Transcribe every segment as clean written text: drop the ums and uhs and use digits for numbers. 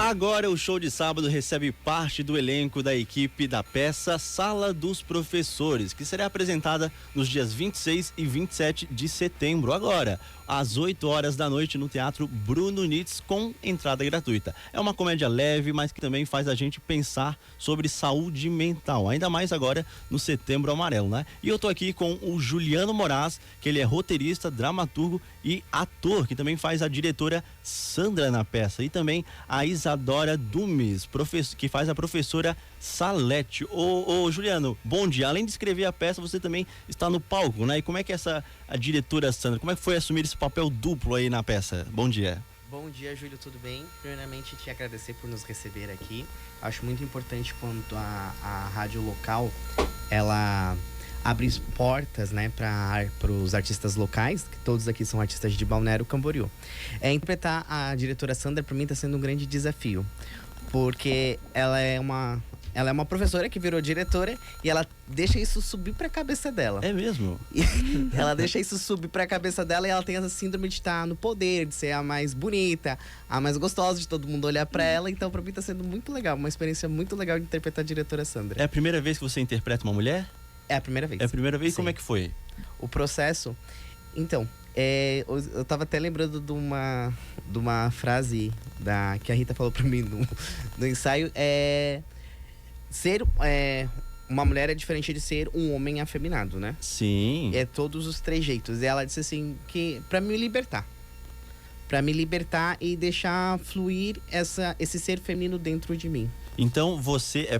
Agora o show de sábado recebe parte do elenco da equipe da peça Sala dos Professores, que será apresentada nos dias 26 e 27 de setembro, agora, às 8 horas da noite no Teatro Bruno Nitz, com entrada gratuita. É uma comédia leve, mas que também faz a gente pensar sobre saúde mental, ainda mais agora no Setembro Amarelo, né? E eu tô aqui com o Juliano Moraes, que ele é roteirista, dramaturgo e ator, que também faz a diretora Sandra na peça, e também a Isadora Dumes, que faz a professora Salete. Ô Juliano, bom dia. Além de escrever a peça, você também está no palco, né? E como é que a diretora Sandra, como é que foi assumir esse papel duplo aí na peça? Bom dia. Bom dia, Júlio, tudo bem? Primeiramente, te agradecer por nos receber aqui. Acho muito importante quando a rádio local, ela abre portas, né, para os artistas locais, que todos aqui são artistas de Balneário Camboriú. Interpretar a diretora Sandra, para mim, está sendo um grande desafio, porque ela é uma professora que virou diretora e ela deixa isso subir pra cabeça dela. É mesmo? Ela deixa isso subir pra cabeça dela e ela tem essa síndrome de estar no poder, de ser a mais bonita, a mais gostosa, de todo mundo olhar pra ela. Então, pra mim, tá sendo muito legal, uma experiência muito legal de interpretar a diretora Sandra. É a primeira vez que você interpreta uma mulher? É a primeira vez. É a primeira vez? Sim. Como é que foi? O processo... Então, eu tava até lembrando de uma frase que a Rita falou pra mim no ensaio. Ser uma mulher é diferente de ser um homem afeminado, né? Sim. É todos os três jeitos. E ela disse assim, que pra me libertar e deixar fluir esse ser feminino dentro de mim. Então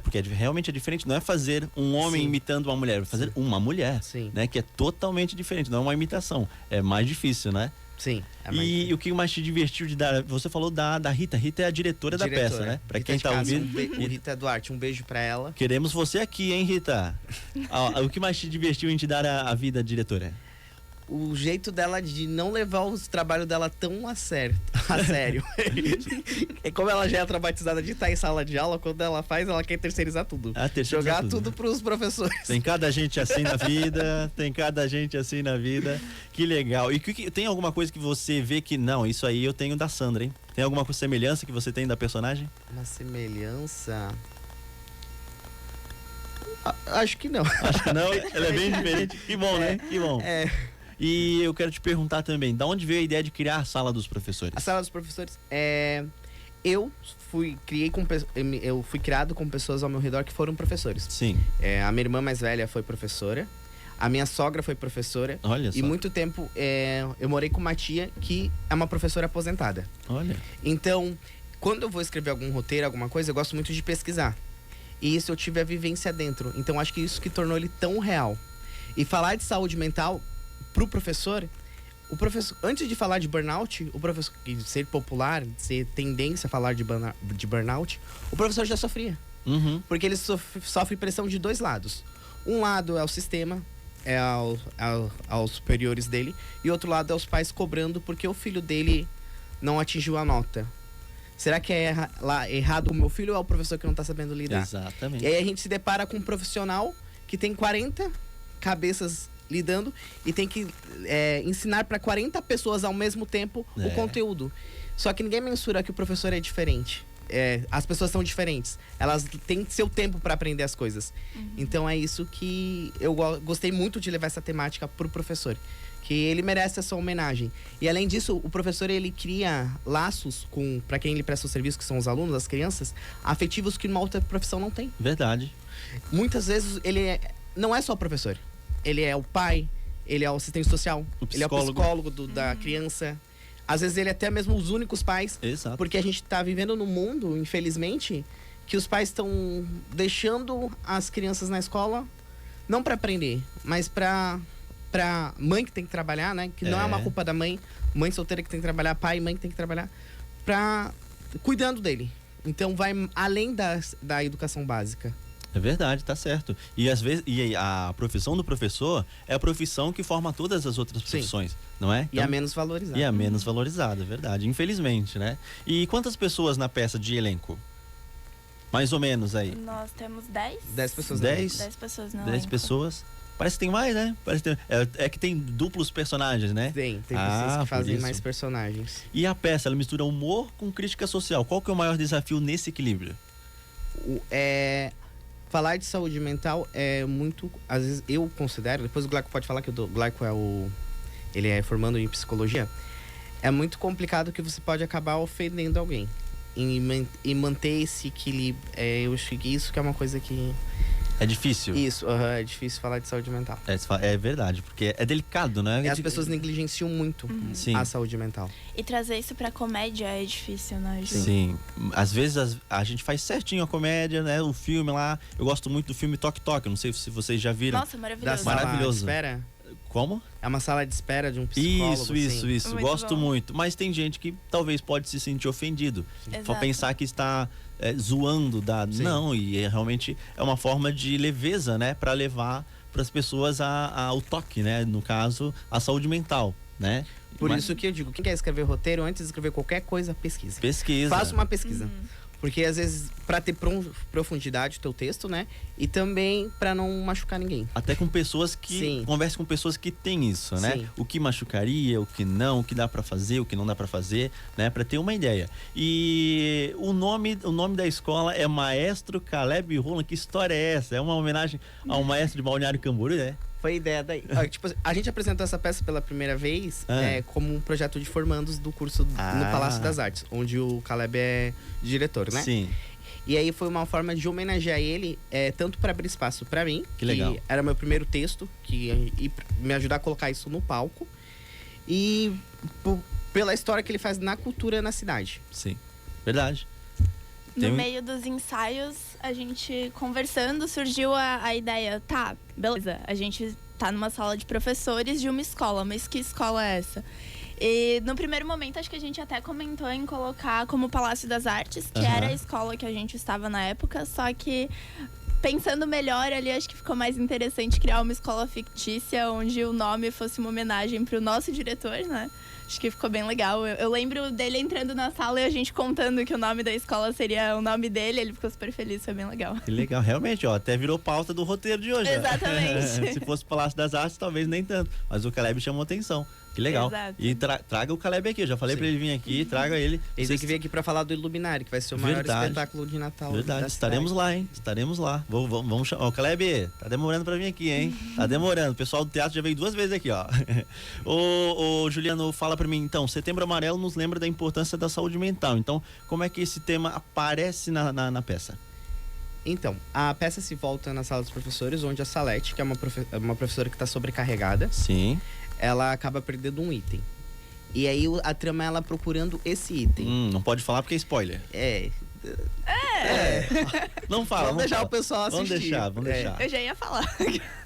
porque realmente é diferente, não é fazer um homem imitando uma mulher, é fazer uma mulher, né? Que é totalmente diferente, não é uma imitação, é mais difícil, né? Sim. E o que mais te divertiu de dar? Você falou da Rita. Rita é a diretora da peça, né? Pra quem tá ouvindo. Rita Duarte, um beijo pra ela. Queremos você aqui, hein, Rita? O que mais te divertiu em te dar a vida diretora? O jeito dela de não levar os trabalhos dela tão a sério. É como ela já é traumatizada de estar em sala de aula, quando ela faz, ela quer terceirizar tudo. Jogar tudo pros professores. Tem cada gente assim na vida, Que legal. E tem alguma coisa que você vê que, não, isso aí eu tenho da Sandra, hein? Tem alguma semelhança que você tem da personagem? Uma semelhança... Acho que não. Acho que não? Ela é bem diferente. Que bom, né? Que bom. E eu quero te perguntar também, da onde veio a ideia de criar a Sala dos Professores? A Sala dos Professores, eu fui criado com pessoas ao meu redor que foram professores. Sim. A minha irmã mais velha foi professora, a minha sogra foi professora. Olha só. E muito tempo eu morei com uma tia que é uma professora aposentada. Olha. Então, quando eu vou escrever algum roteiro, alguma coisa, eu gosto muito de pesquisar. E isso eu tive a vivência dentro. Então, acho que isso que tornou ele tão real. E falar de saúde mental pro professor, antes de falar de burnout, o professor, de ser popular, de ser tendência a falar de burnout, o professor já sofria. Uhum. Porque ele sofre pressão de dois lados. Um lado é o sistema, aos superiores dele, e outro lado é os pais cobrando porque o filho dele não atingiu a nota. Será que é errado o meu filho ou é o professor que não está sabendo lidar? Exatamente. E aí a gente se depara com um profissional que tem 40 cabeças lidando e tem que ensinar para 40 pessoas ao mesmo tempo o conteúdo. Só que ninguém mensura que o professor é diferente. As pessoas são diferentes. Elas têm seu tempo para aprender as coisas. Uhum. Então é isso que eu gostei muito de levar essa temática pro professor. Que ele merece essa homenagem. E além disso, o professor ele cria laços para quem ele presta o serviço, que são os alunos, as crianças, afetivos que uma outra profissão não tem. Verdade. Muitas vezes ele não é só o professor. Ele é o pai, ele é o assistente social, ele é o psicólogo da criança. Às vezes ele é até mesmo os únicos pais. Exato. Porque a gente tá vivendo num mundo, infelizmente, que os pais estão deixando as crianças na escola, não para aprender, mas pra mãe que tem que trabalhar, né? Que não é uma culpa da mãe solteira que tem que trabalhar, pai e mãe que tem que trabalhar, cuidando dele. Então vai além da educação básica. É verdade, tá certo. E às vezes a profissão do professor é a profissão que forma todas as outras profissões, não é? Então, e a menos valorizada. E a menos valorizada, é verdade, infelizmente, né? E quantas pessoas na peça de elenco? Mais ou menos aí. Nós temos 10. 10 pessoas. 10 pessoas no 10 elenco. pessoas. Parece que tem mais, né? É que tem duplos personagens, né? Tem pessoas que fazem isso. mais personagens. E a peça, ela mistura humor com crítica social. Qual que é o maior desafio nesse equilíbrio? Falar de saúde mental é muito... Às vezes eu considero... Depois o Glauco pode falar que o Glauco ele é formando em psicologia. É muito complicado que você pode acabar ofendendo alguém. E manter esse equilíbrio. Eu acho que isso que é uma coisa que... É difícil? Isso, é difícil falar de saúde mental. É verdade, porque é delicado, né? E as pessoas negligenciam muito a saúde mental. E trazer isso pra comédia é difícil, né, Ju? Sim. Às vezes a gente faz certinho a comédia, né? O filme lá. Eu gosto muito do filme Toque Toque. Não sei se vocês já viram. Nossa, maravilhoso. Maravilhoso. De espera? Como? É uma sala de espera de um psicólogo. Isso. Muito Gosto bom. muito. Mas tem gente que talvez pode se sentir ofendido. Só Exato. pensar que está zoando Sim. Não, e realmente é uma forma de leveza, né? Para levar para as pessoas ao toque, né? No caso, a saúde mental, né? Por isso que eu digo, quem quer escrever roteiro, antes de escrever qualquer coisa, pesquise. Pesquisa. Faça uma pesquisa. Porque às vezes, pra ter profundidade o teu texto, né? E também pra não machucar ninguém. Até com pessoas que... Sim. Converse com pessoas que têm isso, né? Sim. O que machucaria, o que não, o que dá pra fazer, o que não dá pra fazer, né? Pra ter uma ideia. E o nome da escola é Maestro Caleb Roland. Que história é essa? É uma homenagem ao maestro de Balneário Camboriú, né? Foi a ideia daí. Tipo, a gente apresentou essa peça pela primeira vez como um projeto de formandos do curso no Palácio das Artes, onde o Caleb é diretor, né? Sim. E aí foi uma forma de homenagear ele, tanto para abrir espaço para mim, Que legal. era meu primeiro texto, e me ajudar a colocar isso no palco, e pela história que ele faz na cultura na cidade. Sim. Verdade. No meio dos ensaios, a gente conversando, surgiu a ideia. Tá, beleza, a gente tá numa sala de professores de uma escola, mas que escola é essa? E no primeiro momento, acho que a gente até comentou em colocar como Palácio das Artes, que era a escola que a gente estava na época, só que pensando melhor ali, acho que ficou mais interessante criar uma escola fictícia, onde o nome fosse uma homenagem pro nosso diretor, né? Acho que ficou bem legal. Eu lembro dele entrando na sala e a gente contando que o nome da escola seria o nome dele. Ele ficou super feliz, foi bem legal. Que legal, realmente, ó, até virou pauta do roteiro de hoje. Exatamente. Se fosse Palácio das Artes, talvez nem tanto. Mas o Caleb chamou atenção. Que legal. Exato. E traga o Caleb aqui, eu já falei pra ele vir aqui, traga ele. Ele tem que vir aqui pra falar do Iluminari, que vai ser o maior espetáculo de Natal. Verdade, estaremos lá, hein? Estaremos lá. Vamos chamar. Ó, Caleb, tá demorando pra vir aqui, hein? Tá demorando. O pessoal do teatro já veio 2 vezes aqui, ó. Ô, Juliano, fala pra mim, então, Setembro Amarelo nos lembra da importância da saúde mental. Então, como é que esse tema aparece na peça? Então, a peça se volta na sala dos professores, onde a Salete, que é uma professora que tá sobrecarregada, Sim. ela acaba perdendo um item. E aí a trama é ela procurando esse item. Não pode falar porque é spoiler. Não fala. Vamos deixar o pessoal assistir. Vamos deixar. Eu já ia falar.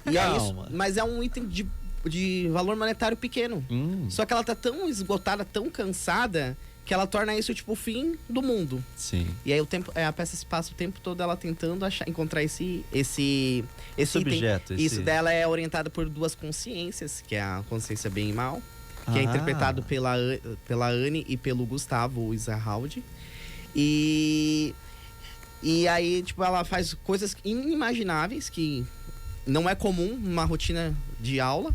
E é isso, mas é um item de valor monetário pequeno. Só que ela tá tão esgotada, tão cansada, que ela torna isso tipo o fim do mundo. Sim. E aí a peça se passa o tempo todo ela tentando encontrar esse item. objeto. Isso dela é orientada por 2 consciências, que é a consciência bem e mal, que é interpretado pela Anne e pelo Gustavo Isarhaldi. E aí, tipo, ela faz coisas inimagináveis que não é comum numa rotina de aula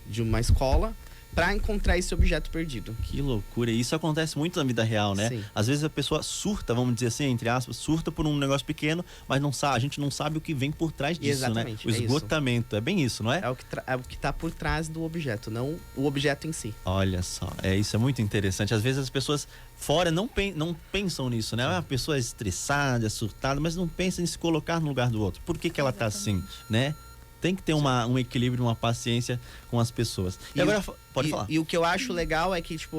de uma escola, pra encontrar esse objeto perdido. Que loucura. E isso acontece muito na vida real, né? Sim. Às vezes a pessoa surta, vamos dizer assim, entre aspas, surta por um negócio pequeno, mas não sabe, a gente não sabe o que vem por trás disso, Exatamente, né? O esgotamento. É bem isso, não é? É o que tá por trás do objeto, não o objeto em si. Olha só, isso é muito interessante. Às vezes as pessoas fora não pensam nisso, né? A pessoa é estressada, é surtada, mas não pensa em se colocar no lugar do outro. Por que ela tá assim, né? Tem que ter um equilíbrio, uma paciência com as pessoas. E agora, pode falar. E o que eu acho legal é que, tipo,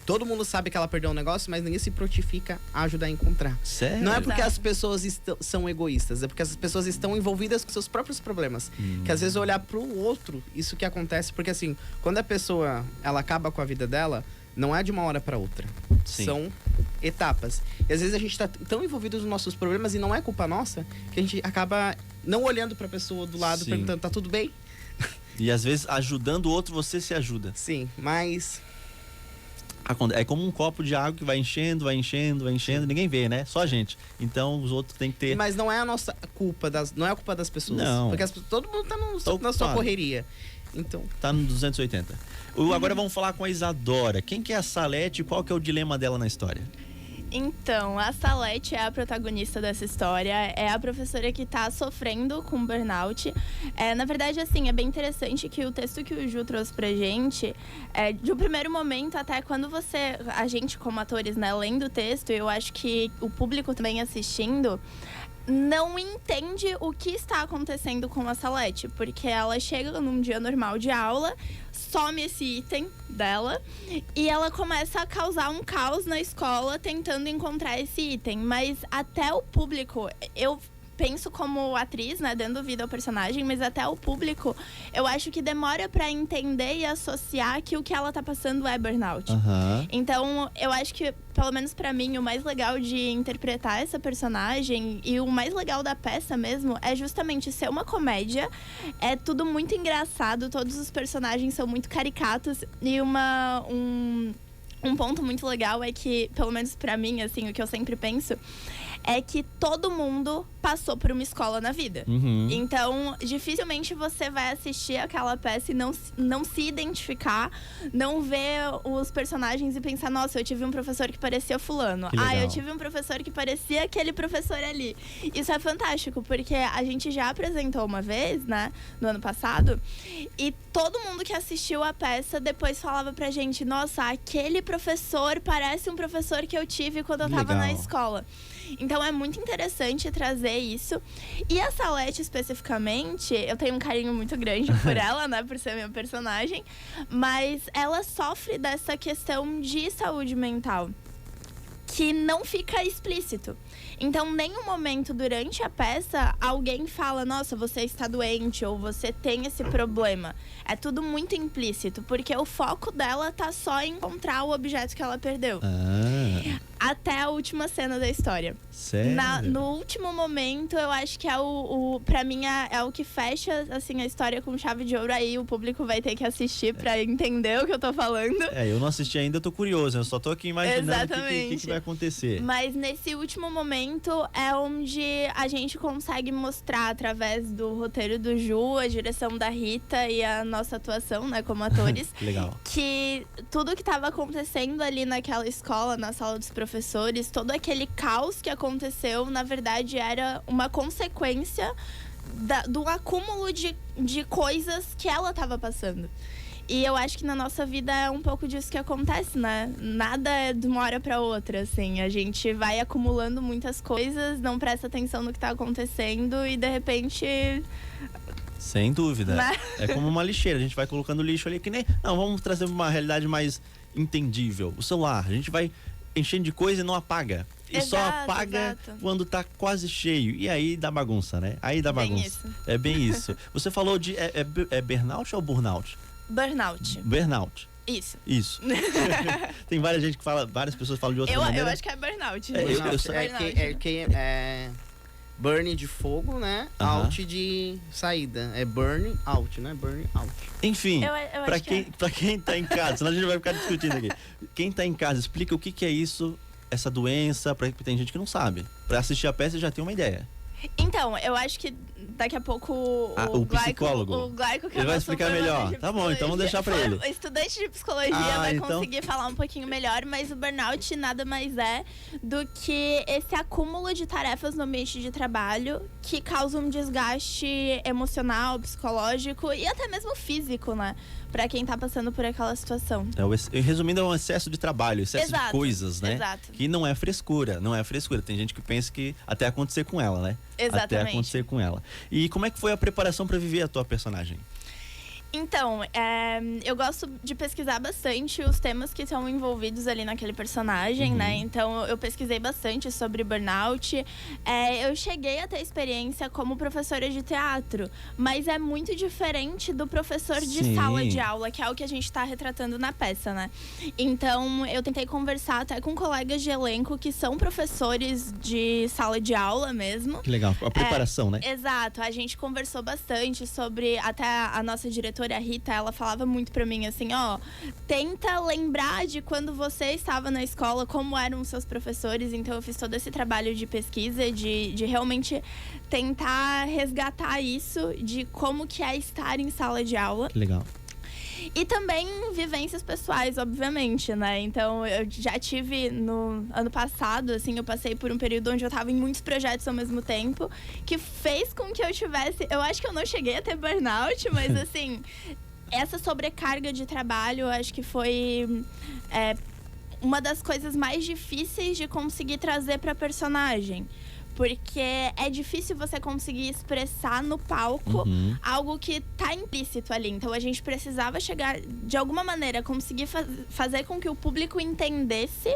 todo mundo sabe que ela perdeu um negócio, mas ninguém se prontifica a ajudar a encontrar. Sério? Não é porque as pessoas são egoístas, é porque as pessoas estão envolvidas com seus próprios problemas. Que às vezes olhar pro outro, isso que acontece, porque assim, quando a pessoa, ela acaba com a vida dela, não é de uma hora para outra. Sim. São etapas. E às vezes a gente tá tão envolvido nos nossos problemas e não é culpa nossa, que a gente acaba não olhando pra pessoa do lado, Sim. perguntando, tá tudo bem? E às vezes ajudando o outro, você se ajuda. Sim, mas É como um copo de água que vai enchendo, ninguém vê, né? Só a gente. Então os outros têm que ter. Mas não é a nossa culpa, não é a culpa das pessoas. Não. Porque todo mundo tá na sua correria. Então. Tá no 280. Agora vamos falar com a Isadora. Quem que é a Salete e qual que é o dilema dela na história? Então, a Salete é a protagonista dessa história, é a professora que tá sofrendo com burnout. Na verdade, assim, é bem interessante que o texto que o Ju trouxe pra gente, de um primeiro momento até quando a gente como atores, né, lendo o texto, eu acho que o público também assistindo, não entende o que está acontecendo com a Salete, porque ela chega num dia normal de aula, some esse item dela e ela começa a causar um caos na escola tentando encontrar esse item. Mas até o público, eu penso como atriz, né, dando vida ao personagem, mas até o público, eu acho que demora pra entender e associar que o que ela tá passando é burnout. Então, eu acho que, pelo menos pra mim, o mais legal de interpretar essa personagem e o mais legal da peça mesmo é justamente ser uma comédia. É tudo muito engraçado, todos os personagens são muito caricatos e um ponto muito legal é que, pelo menos pra mim, assim, o que eu sempre penso é que todo mundo passou por uma escola na vida. Então, dificilmente você vai assistir aquela peça e não se identificar, não ver os personagens e pensar, nossa, eu tive um professor que parecia fulano. Eu tive um professor que parecia aquele professor ali. Isso é fantástico, porque a gente já apresentou uma vez, né, no ano passado, e todo mundo que assistiu a peça depois falava pra gente, nossa, aquele professor parece um professor que eu tive quando eu tava na escola. Então é muito interessante trazer isso. E a Salete, especificamente, eu tenho um carinho muito grande por ela, né? Por ser minha personagem. Mas ela sofre dessa questão de saúde mental, que não fica explícito. Então, nenhum momento durante a peça, alguém fala, nossa, você está doente, ou você tem esse problema. É tudo muito implícito, porque o foco dela tá só em encontrar o objeto que ela perdeu. Até a última cena da história. Sério? No último momento, eu acho que é pra mim, é o que fecha, assim, a história com chave de ouro. Aí o público vai ter que assistir pra entender o que eu tô falando. Eu não assisti ainda, eu tô curioso. Eu só tô aqui imaginando o que vai acontecer. Mas nesse último momento é onde a gente consegue mostrar, através do roteiro do Ju, a direção da Rita e a nossa atuação, né, como atores, Legal. Que tudo que estava acontecendo ali naquela escola, na sala dos professores, todo aquele caos que aconteceu, na verdade, era uma consequência do acúmulo de coisas que ela estava passando. E eu acho que na nossa vida é um pouco disso que acontece, né? Nada é de uma hora pra outra, assim. A gente vai acumulando muitas coisas, não presta atenção no que tá acontecendo e, de repente... Sem dúvida. Né? É como uma lixeira. A gente vai colocando lixo ali que nem... Não, vamos trazer uma realidade mais entendível. O celular, a gente vai enchendo de coisa e não apaga. E só apaga quando tá quase cheio. E aí dá bagunça, né? Aí dá bagunça. Isso. É bem isso. Você falou de... É burnout ou burnout? Burnout. Isso. Tem várias pessoas falam de outra maneira. Eu acho que é burnout. Burn de fogo, né? Out de saída. É burn out, né? Burn out. Enfim, pra quem tá em casa, senão a gente vai ficar discutindo aqui. Quem tá em casa, explica o que é isso, essa doença, porque tem gente que não sabe. Pra assistir a peça já tem uma ideia. Então, eu acho que daqui a pouco o psicólogo. O Glaico, que ele vai explicar melhor. Tá bom, então vamos deixar pra ele. O estudante de psicologia vai conseguir falar um pouquinho melhor, mas o burnout nada mais é do que esse acúmulo de tarefas no ambiente de trabalho que causa um desgaste emocional, psicológico e até mesmo físico, né? Pra quem tá passando por aquela situação. Resumindo, é um excesso de trabalho, excesso de coisas, né? Exato. Que não é frescura, Tem gente que pensa que até acontecer com ela, né? Exatamente. Até acontecer com ela. E como é que foi a preparação pra viver a tua personagem? Então, eu gosto de pesquisar bastante os temas que estão envolvidos ali naquele personagem, né? Então, eu pesquisei bastante sobre burnout. Eu cheguei a ter experiência como professora de teatro, mas é muito diferente do professor de sala de aula, que é o que a gente tá retratando na peça, né? Então, eu tentei conversar até com colegas de elenco que são professores de sala de aula mesmo. Que legal, a preparação, né? Exato, a gente conversou bastante sobre, até a nossa diretora professora Rita, ela falava muito pra mim assim, ó, tenta lembrar de quando você estava na escola, como eram os seus professores. Então eu fiz todo esse trabalho de pesquisa, de realmente tentar resgatar isso, de como que é estar em sala de aula. Que legal. E também vivências pessoais, obviamente, né? Então, eu já tive no ano passado, assim, eu passei por um período onde eu tava em muitos projetos ao mesmo tempo, que fez com que eu tivesse... Eu acho que eu não cheguei a ter burnout, mas, assim, essa sobrecarga de trabalho, eu acho que foi uma das coisas mais difíceis de conseguir trazer pra personagem. Porque é difícil você conseguir expressar no palco algo que tá implícito ali. Então a gente precisava chegar, de alguma maneira, conseguir fazer com que o público entendesse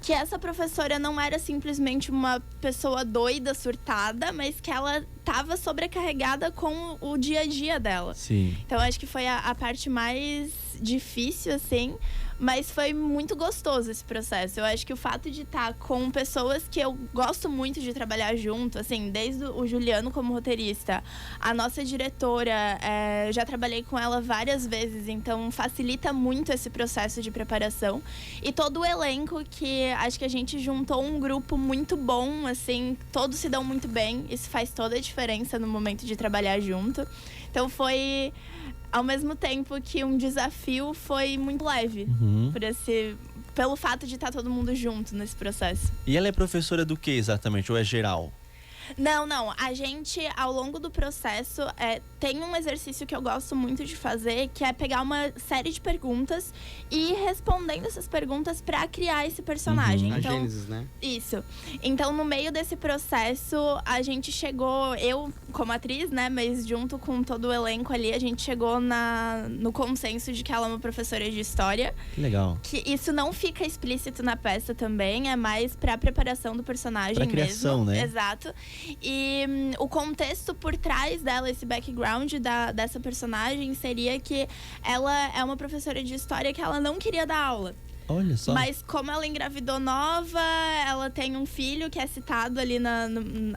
que essa professora não era simplesmente uma pessoa doida, surtada, mas que ela estava sobrecarregada com o dia a dia dela. Sim. Então acho que foi a parte mais difícil, assim. Mas foi muito gostoso esse processo. Eu acho que o fato de estar com pessoas que eu gosto muito de trabalhar junto, assim, desde o Juliano como roteirista, a nossa diretora, já trabalhei com ela várias vezes, então facilita muito esse processo de preparação. E todo o elenco, que acho que a gente juntou um grupo muito bom, assim, todos se dão muito bem. Isso faz toda a diferença no momento de trabalhar junto. Então foi... Ao mesmo tempo que um desafio, foi muito leve. Pelo fato de estar todo mundo junto nesse processo. E ela é professora do que exatamente? Ou é geral? Não. A gente, ao longo do processo, tem um exercício que eu gosto muito de fazer, que é pegar uma série de perguntas e ir respondendo essas perguntas pra criar esse personagem. A Então, Gênesis, né? Isso. Então, no meio desse processo, a gente chegou... Eu, como atriz, né? Mas junto com todo o elenco ali, a gente chegou no consenso de que ela é uma professora de história. Que legal. Que isso não fica explícito na peça também, é mais pra preparação do personagem mesmo. Pra criação, né? Exato. E o contexto por trás dela, esse background dessa personagem, seria que ela é uma professora de história que ela não queria dar aula. Olha só. Mas como ela engravidou nova, ela tem um filho que é citado ali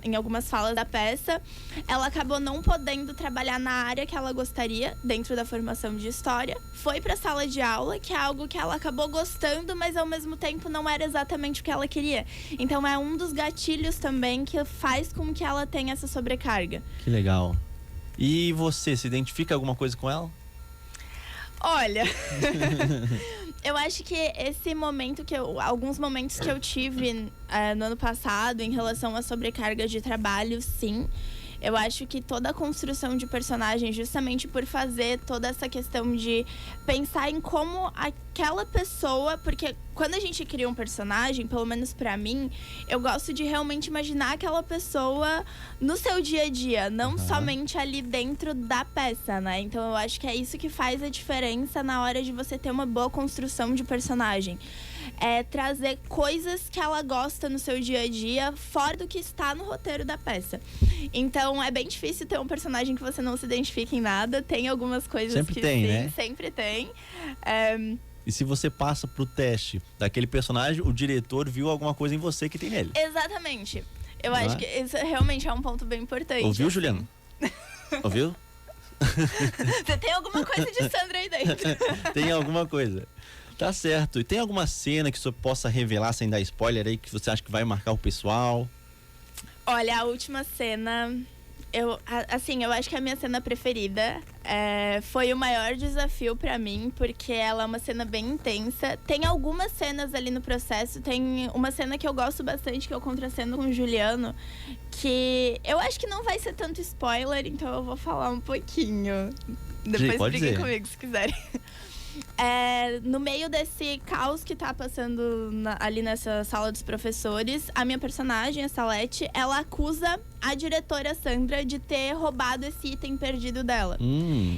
em algumas falas da peça. Ela acabou não podendo trabalhar na área que ela gostaria, dentro da formação de história. Foi pra sala de aula, que é algo que ela acabou gostando, mas ao mesmo tempo não era exatamente o que ela queria. Então é um dos gatilhos também que faz com que ela tenha essa sobrecarga. Que legal. E você, se identifica alguma coisa com ela? Olha... Eu acho que esse momento alguns momentos que eu tive no ano passado em relação à sobrecarga de trabalho, sim. Eu acho que toda a construção de personagem, justamente por fazer toda essa questão de pensar em como aquela pessoa... Porque quando a gente cria um personagem, pelo menos pra mim, eu gosto de realmente imaginar aquela pessoa no seu dia a dia, não somente ali dentro da peça, né? Então eu acho que é isso que faz a diferença na hora de você ter uma boa construção de personagem. É trazer coisas que ela gosta no seu dia a dia, fora do que está no roteiro da peça. Então, é bem difícil ter um personagem que você não se identifica em nada. Tem algumas coisas sempre que tem, sim, né? Sempre tem. E se você passa pro teste daquele personagem, o diretor viu alguma coisa em você que tem nele. Exatamente. Eu acho que isso realmente é um ponto bem importante. Ouviu, Juliano? Ouviu? Você tem alguma coisa de Sandra aí dentro. Tem alguma coisa. Tá certo. E tem alguma cena que você possa revelar sem dar spoiler aí, que você acha que vai marcar o pessoal? Olha, a última cena... Eu acho que é a minha cena preferida. Foi o maior desafio pra mim, porque ela é uma cena bem intensa. Tem algumas cenas ali no processo. Tem uma cena que eu gosto bastante, que eu contraceno com o Juliano, que eu acho que não vai ser tanto spoiler, então eu vou falar um pouquinho. Depois briguem comigo, se quiserem. No meio desse caos que tá passando ali nessa sala dos professores, a minha personagem, a Salete, ela acusa a diretora Sandra de ter roubado esse item perdido dela.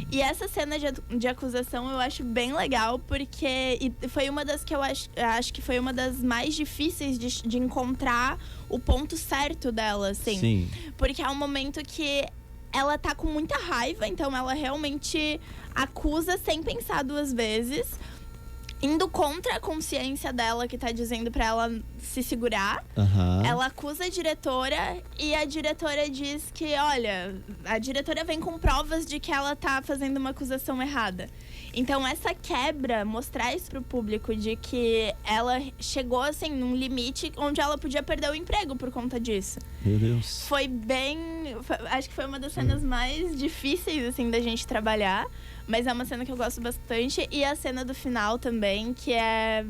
E essa cena de acusação eu acho bem legal, porque foi uma das que eu acho que foi uma das mais difíceis de encontrar o ponto certo dela, assim. Sim. Porque é um momento que ela tá com muita raiva, então ela realmente acusa sem pensar duas vezes, indo contra a consciência dela, que tá dizendo pra ela se segurar. Ela acusa a diretora e a diretora diz que, olha, a diretora vem com provas de que ela tá fazendo uma acusação errada. Então, essa quebra, mostrar isso pro público de que ela chegou, assim, num limite onde ela podia perder o emprego por conta disso. Meu Deus. Foi acho que foi uma das cenas mais difíceis, assim, da gente trabalhar. Mas é uma cena que eu gosto bastante. E a cena do final também, que é...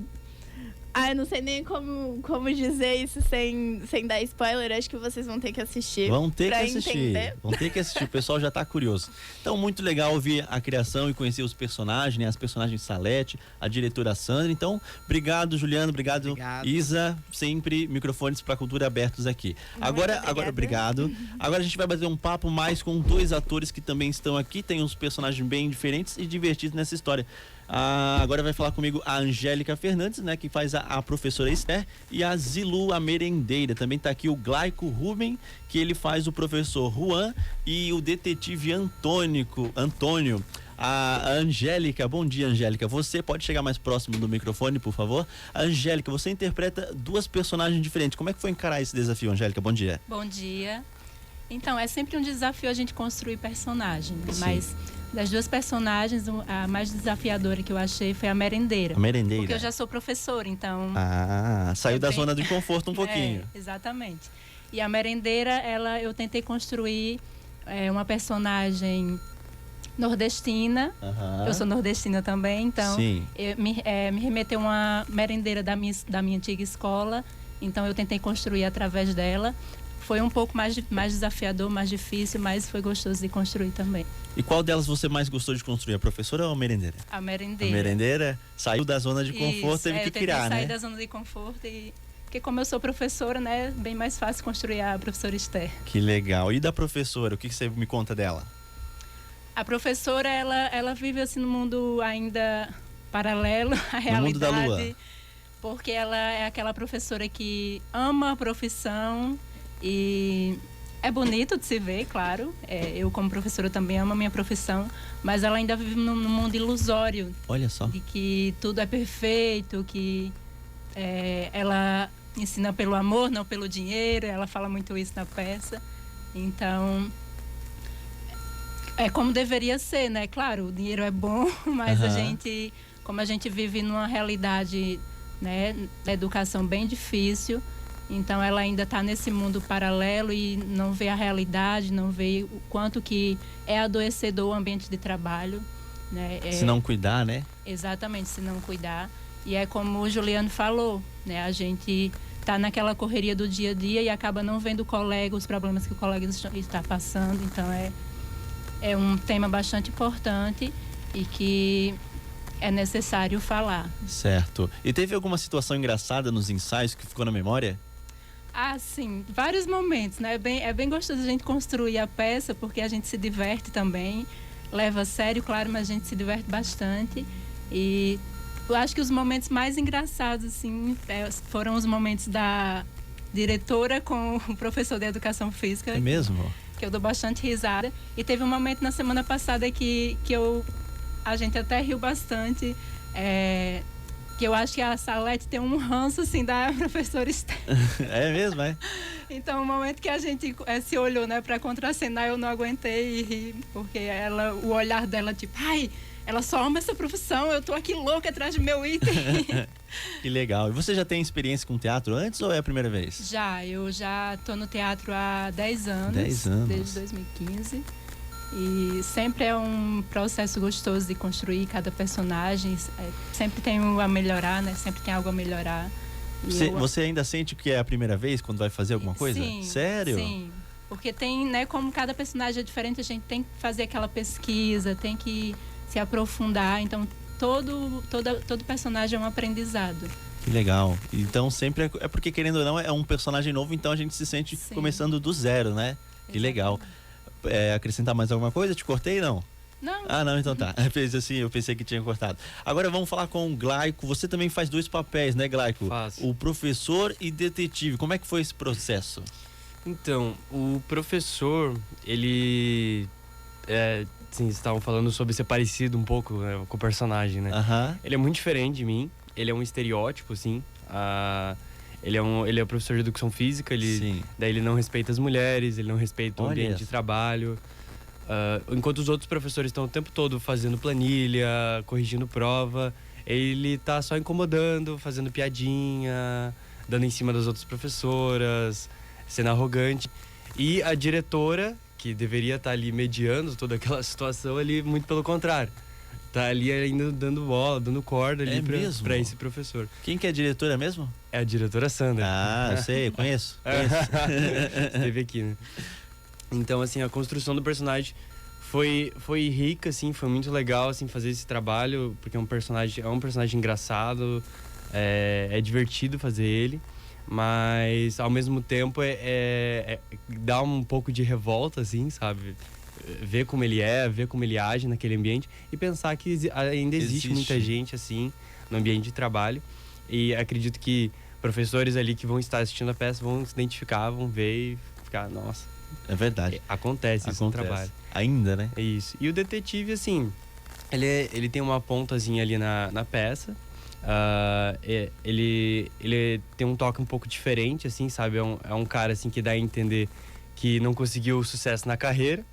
eu não sei nem como dizer isso sem dar spoiler. Acho que vocês vão ter que assistir. Vão ter que assistir. Vão ter que assistir. O pessoal já tá curioso. Então, muito legal ouvir a criação e conhecer os personagens, né? As personagens Salete, a diretora Sandra. Então, obrigado, Juliano. Obrigado. Isa. Sempre microfones para cultura abertos aqui. Agora, obrigado. Agora a gente vai bater um papo mais com 2 atores que também estão aqui. Tem uns personagens bem diferentes e divertidos nessa história. Agora vai falar comigo a Angélica Fernandes, né, que faz a professora Esther, e a Zilu, a merendeira. Também está aqui o Glaico Ruben, que ele faz o professor Juan, e o detetive Antônio. A Angélica, bom dia, Angélica. Você pode chegar mais próximo do microfone, por favor? Angélica, você interpreta 2 personagens diferentes. Como é que foi encarar esse desafio, Angélica? Bom dia. Bom dia. Então, é sempre um desafio a gente construir personagem, mas das 2 personagens, a mais desafiadora que eu achei foi a merendeira. A merendeira. Porque eu já sou professora, então... saiu da zona de conforto um pouquinho. Exatamente. E a merendeira, eu tentei construir uma personagem nordestina. Eu sou nordestina também, então me remeteu uma merendeira da minha antiga escola. Então eu tentei construir através dela. Foi um pouco mais desafiador, mais difícil, mas foi gostoso de construir também. E qual delas você mais gostou de construir? A professora ou a merendeira? A merendeira. A merendeira saiu da zona de conforto, teve que criar, né? Sair da zona de conforto porque como eu sou professora, né, bem mais fácil construir a professora Esther. Que legal. E da professora, o que você me conta dela? A professora, ela vive assim no mundo ainda paralelo à realidade. No mundo da lua. Porque ela é aquela professora que ama a profissão. E é bonito de se ver, claro. Eu, como professora, também amo a minha profissão. Mas ela ainda vive num mundo ilusório. Olha só. De que tudo é perfeito, que ela ensina pelo amor, não pelo dinheiro. Ela fala muito isso na peça. Então, é como deveria ser, né? Claro, o dinheiro é bom, mas como a gente vive numa realidade, né, da educação bem difícil... Então ela ainda está nesse mundo paralelo e não vê a realidade, não vê o quanto que é adoecedor o ambiente de trabalho, né? Se não cuidar, né? Exatamente, se não cuidar. E é como o Juliano falou, né? A gente está naquela correria do dia a dia e acaba não vendo o colega, os problemas que o colega está passando. Então é um tema bastante importante e que é necessário falar. Certo. E teve alguma situação engraçada nos ensaios que ficou na memória? Sim, vários momentos, né? É bem gostoso a gente construir a peça, porque a gente se diverte também, leva a sério, claro, mas a gente se diverte bastante. E eu acho que os momentos mais engraçados, assim, foram os momentos da diretora com o professor de educação física. É mesmo? Que eu dou bastante risada. E teve um momento na semana passada que a gente até riu bastante, que eu acho que a Salete tem um ranço, assim, da professora Esther. É mesmo, é? Então, o momento que a gente se olhou, né, pra contracenar, eu não aguentei e ri, porque o olhar dela, tipo, ela só ama essa profissão, eu tô aqui louca atrás do meu item. Que legal. E você já tem experiência com teatro antes ou é a primeira vez? Eu já tô no teatro há 10 anos. 10 anos. Desde 2015. E sempre é um processo gostoso de construir cada personagem. Sempre tem a melhorar, né? Sempre tem algo a melhorar. Você ainda sente que é a primeira vez quando vai fazer alguma coisa? Sim. Sério? Sim. Porque tem, né? Como cada personagem é diferente, a gente tem que fazer aquela pesquisa, tem que se aprofundar. Então, todo personagem é um aprendizado. Que legal. Então, sempre é porque, querendo ou não, é um personagem novo, então a gente se sente começando do zero, né? Que Exatamente. Legal. Acrescentar mais alguma coisa? Te cortei, não? Não. Não, então tá. Fez assim, eu pensei que tinha cortado. Agora vamos falar com o Glaico. Você também faz 2 papéis, né, Glaico? Faço. O professor e detetive. Como é que foi esse processo? Então, o professor, ele... sim, estavam falando sobre ser parecido um pouco, né, com o personagem, né? Aham. Ele é muito diferente de mim. Ele é um estereótipo, assim. Ele é professor de educação física, daí ele não respeita as mulheres, ele não respeita o ambiente de trabalho. Enquanto os outros professores estão o tempo todo fazendo planilha, corrigindo prova, ele tá só incomodando, fazendo piadinha, dando em cima das outras professoras, sendo arrogante. E a diretora, que deveria estar ali mediando toda aquela situação, ali muito pelo contrário. Tá ali ainda dando bola, dando corda ali pra esse professor. Quem que é a diretora mesmo? É a diretora Sandra. Ah, eu sei, conheço. Esteve aqui, né? Então, assim, a construção do personagem foi rica, assim, foi muito legal, assim, fazer esse trabalho, porque é um personagem engraçado, é divertido fazer ele, mas ao mesmo tempo dá um pouco de revolta, assim, sabe? Ver como ele ver como ele age naquele ambiente e pensar que ainda existe muita gente, assim, no ambiente de trabalho. E acredito que professores ali que vão estar assistindo a peça vão se identificar, vão ver e ficar, nossa... É verdade. Acontece isso no trabalho. Ainda, né? É isso. E o detetive, assim, ele tem uma pontazinha ali na peça. Ele tem um toque um pouco diferente, assim, sabe? É um cara, assim, que dá a entender que não conseguiu sucesso na carreira.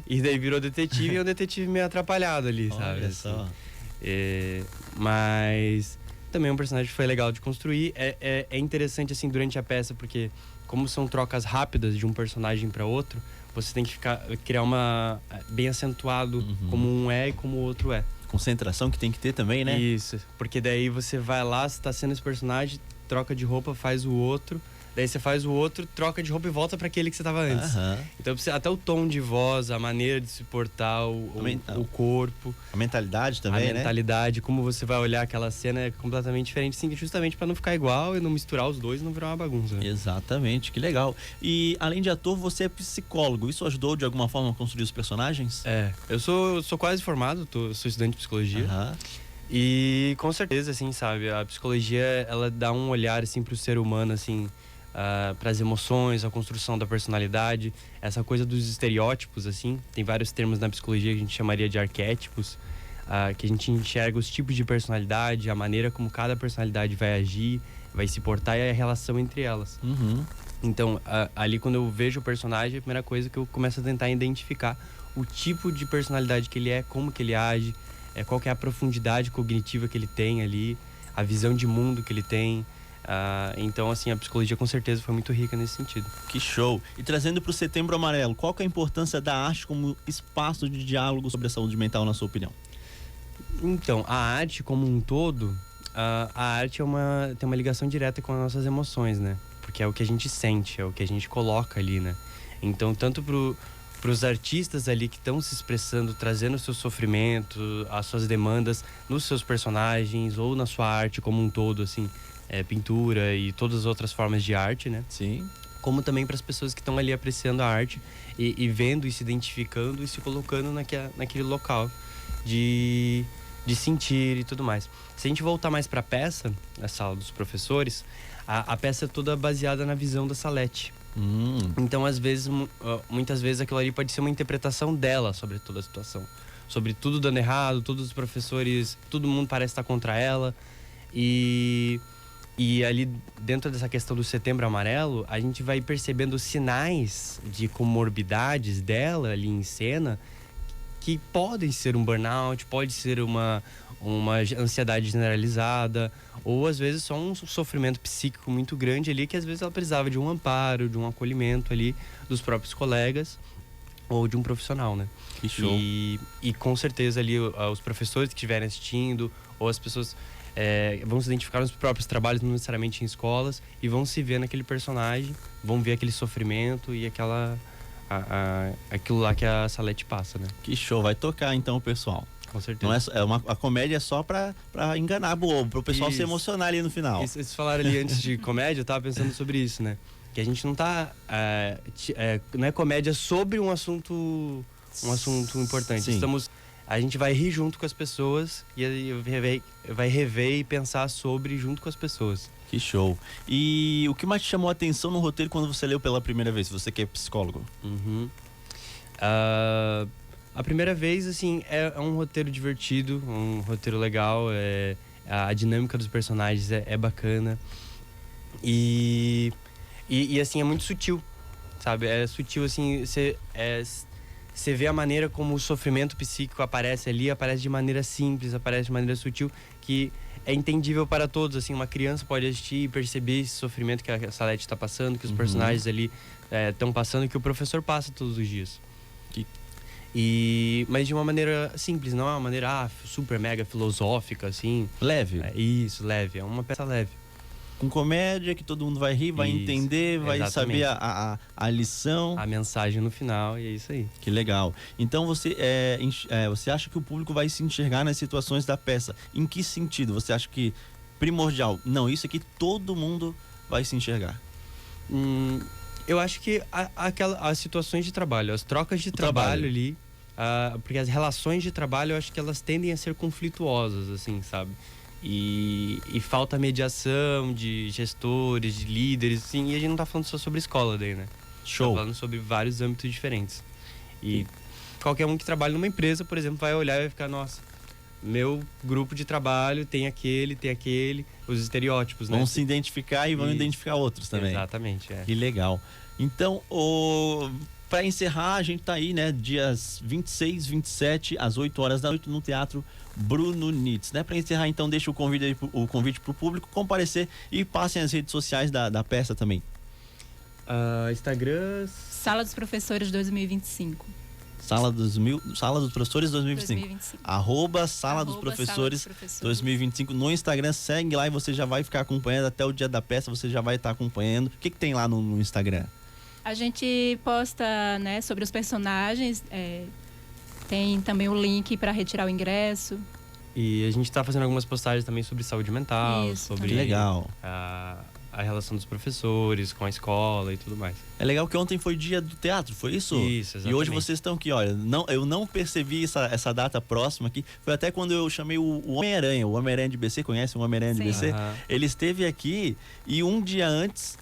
E daí virou detetive e é um detetive meio atrapalhado ali, sabe? Olha só. Mas também é um personagem que foi legal de construir. É interessante, assim, durante a peça, porque... Como são trocas rápidas de um personagem para outro, você tem que criar bem acentuado como um é e como o outro é. Concentração que tem que ter também, né? Isso, porque daí você vai lá, você tá sendo esse personagem, troca de roupa, faz o outro, daí você faz o outro, troca de roupa e volta para aquele que você tava antes. Então até o tom de voz, a maneira de se portar, o corpo, a mentalidade também, né? A mentalidade, como você vai olhar aquela cena é completamente diferente, sim, justamente para não ficar igual e não misturar os dois e não virar uma bagunça. Exatamente, que legal. E além de ator, você é psicólogo. Isso ajudou de alguma forma a construir os personagens? Eu sou quase formado, sou estudante de psicologia. E com certeza, assim, sabe, a psicologia, ela dá um olhar, assim, pro ser humano, assim, para as emoções, a construção da personalidade, essa coisa dos estereótipos, assim. Tem vários termos na psicologia que a gente chamaria de arquétipos, que a gente enxerga os tipos de personalidade, a maneira como cada personalidade vai agir, vai se portar e a relação entre elas. Então, ali quando eu vejo o personagem, a primeira coisa que eu começo a tentar identificar o tipo de personalidade que ele é, como que ele age, qual que é a profundidade cognitiva que ele tem ali, a visão de mundo que ele tem. Então, assim, a psicologia com certeza foi muito rica nesse sentido. Que show! E trazendo para o Setembro Amarelo, qual que é a importância da arte como espaço de diálogo sobre a saúde mental, na sua opinião? Então, a arte como um todo, a arte tem uma ligação direta com as nossas emoções, né? Porque é o que a gente sente, é o que a gente coloca ali, né? Então, tanto para os artistas ali que estão se expressando, trazendo o seu sofrimento, as suas demandas nos seus personagens ou na sua arte como um todo, assim, pintura e todas as outras formas de arte, né? Sim. Como também para as pessoas que estão ali apreciando a arte e vendo e se identificando e se colocando naquele local de sentir e tudo mais. Se a gente voltar mais para a peça, na sala dos professores, a peça é toda baseada na visão da Salete. Então, às vezes, muitas vezes aquilo ali pode ser uma interpretação dela sobre toda a situação. Sobre tudo dando errado, todos os professores, todo mundo parece estar contra ela. E ali, dentro dessa questão do Setembro Amarelo, a gente vai percebendo sinais de comorbidades dela ali em cena, que podem ser um burnout, pode ser uma ansiedade generalizada, ou às vezes só um sofrimento psíquico muito grande ali, que às vezes ela precisava de um amparo, de um acolhimento ali dos próprios colegas ou de um profissional, né? Que show! E com certeza ali os professores que estiverem assistindo, ou as pessoas vão se identificar nos próprios trabalhos, não necessariamente em escolas, e vão se ver naquele personagem, vão ver aquele sofrimento e aquilo lá que a Salete passa, né? Que show! Vai tocar então o pessoal. Com certeza. Não a comédia é só pra enganar bobo, pro pessoal se emocionar ali no final. Vocês falaram ali antes de comédia, eu tava pensando sobre isso, né? Que a gente não tá... não é comédia sobre um assunto importante. Sim. A gente vai rir junto com as pessoas e vai rever e pensar sobre junto com as pessoas. Que show! E o que mais te chamou a atenção no roteiro quando você leu pela primeira vez? Você que é psicólogo. A primeira vez, assim, é um roteiro divertido, um roteiro legal, a dinâmica dos personagens é bacana. E assim, é muito sutil, sabe? É sutil, assim, você vê a maneira como o sofrimento psíquico aparece ali, aparece de maneira simples, aparece de maneira sutil, que é entendível para todos, assim, uma criança pode assistir e perceber esse sofrimento que a Salete está passando, que os personagens ali estão passando, que o professor passa todos os dias. Mas de uma maneira simples, não é uma maneira super mega filosófica, assim. Leve. Isso, leve, é uma peça leve. Com comédia, que todo mundo vai rir, vai entender, vai exatamente. saber a lição. A mensagem no final, e é isso aí. Que legal. Então você acha que o público vai se enxergar nas situações da peça? Em que sentido? Você acha que primordial? Não, isso aqui todo mundo vai se enxergar. Eu acho que as situações de trabalho, as trocas de trabalho ali, porque as relações de trabalho, eu acho que elas tendem a ser conflituosas, assim, sabe? E falta mediação de gestores, de líderes, assim, e a gente não tá falando só sobre escola daí, né? Show. Tá falando sobre vários âmbitos diferentes. E qualquer um que trabalha numa empresa, por exemplo, vai olhar e vai ficar, nossa, meu grupo de trabalho tem aquele, os estereótipos, né? Vão se identificar e vão identificar outros também. Exatamente, Que legal. Então, para encerrar, a gente tá aí, né? Dias 26, 27, às 8 horas da noite, no Teatro Bruno Nitz, né? Para encerrar, então, deixa o convite pro público comparecer e passem as redes sociais da peça também. Instagram... Sala dos Professores 2025. Sala dos Professores 2025. Arroba Sala dos Professores 2025. No Instagram, segue lá e você já vai ficar acompanhando até o dia da peça, você já vai estar acompanhando. O que tem lá no Instagram? A gente posta, né, sobre os personagens, tem também o link para retirar o ingresso. E a gente está fazendo algumas postagens também sobre saúde mental, sobre legal. A relação dos professores com a escola e tudo mais. É legal que ontem foi dia do teatro, foi isso? Isso, exatamente. E hoje vocês estão aqui, olha, eu não percebi essa data próxima aqui, foi até quando eu chamei o Homem-Aranha, de BC, conhece o Homem-Aranha de BC? Ele esteve aqui e um dia antes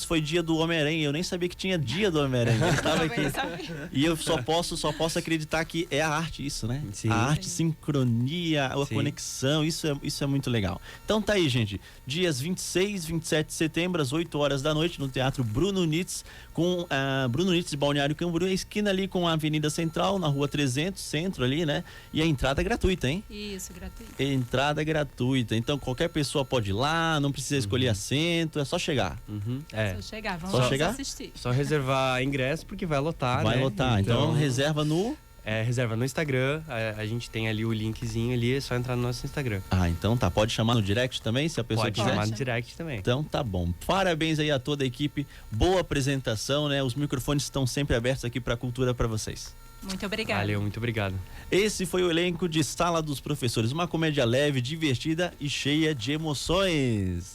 foi dia do Homem-Aranha, eu nem sabia que tinha dia do Homem-Aranha, ele estava aqui. E eu só posso acreditar que é a arte isso, né? Sim. A arte, sincronia, a conexão, isso é muito legal. Então tá aí, gente, dias 26, 27 de setembro, às 8 horas da noite, no Teatro Bruno Nitz, com Bruno Nitz, Balneário Camboriú, a esquina ali com a Avenida Central, na Rua 300, centro ali, né? E a entrada é gratuita, hein? Isso, gratuita. Entrada gratuita, então qualquer pessoa pode ir lá, não precisa escolher assento, é só chegar. Só chegar, Só chegar? assistir. Só reservar ingresso porque vai lotar, Vai né? lotar, então reserva no... reserva no Instagram, a gente tem ali o linkzinho ali, é só entrar no nosso Instagram. Então tá, pode chamar no direct também, se a pessoa Pode quiser? chamar no direct também. Então tá bom, parabéns aí a toda a equipe, boa apresentação, né? Os microfones estão sempre abertos aqui pra cultura pra vocês. Muito obrigada. Valeu, muito obrigado. Esse foi o elenco de Sala dos Professores, uma comédia leve, divertida e cheia de emoções.